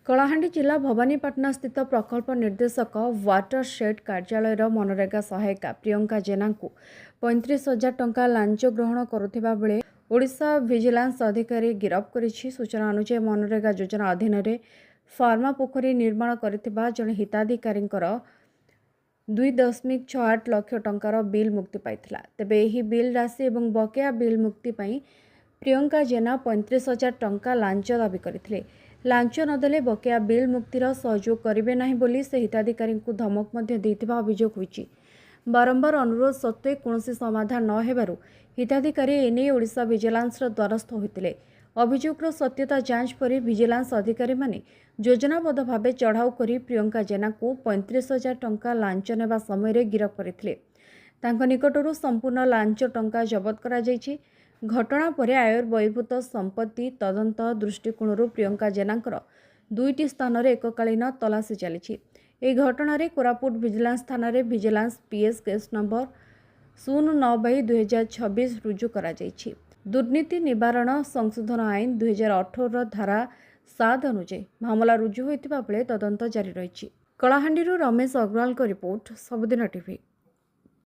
कलाहांडी जिला भवानीपाटना स्थित प्रकल्प निर्देशक वाटरशेड कार्यालय मनरेगा सहायिका प्रियंका जेना को 35,000 टंका लांच ग्रहण करुवा बेले ओडिशा विजिलेंस अधिकारी गिरफ करिछि। सूचना अनुसार मनरेगा योजना अधीन फार्मा पोखरी निर्माण करथिबा जणे हिताधिकारी 2.68 लाख टंकार बिल मुक्ति पाइथिला। तेबे एही बिल राशि एवं बकेया बिल मुक्ति पई प्रियंका जेना 35,000 टंका लांच दाबी करथिले। लांच नदेले बकेया बिल मुक्तिर सहयोग करेंगे नहीं बोली से हिताधिकारी को धमक देथिबा अभियोग होईछि। बारंबार अनुरोध सत्वे कौनसी समाधान न हेबारु हिताधिकारी एने ओडिशा विजिलेंस द्वारस्थ होइतिले। अभियोगर सत्यता जांच पर विजिलेंस अधिकारी माने योजनाबद्ध भाव चढ़ाऊ करी प्रियंका जेना को 35,000 टंका लांच नेबा समय गिरफ करथिले। तांको निकटरू संपूर्ण लांच टंका जबत करा जायछि। घटना पर आयर बहिर्भूत संपत्ति तदंत दृष्टिकोण प्रियंका जेनांकर 2टी स्थान में एककालीन तलाशी चली। घटन कोरापुट विजिलेंस थाना विजिलेंस पीएस केस नंबर 09/2026 रुजु करा जायछि। दुर्नीति निवारण संशोधन आईन 2018 धारा 7 अनुଯାयी मामला रुजु होइतिबा बेले तदंत जारी रहिछि। कलाहांडी रमेश अग्रवाल को रिपोर्ट सबुदिन टीवी।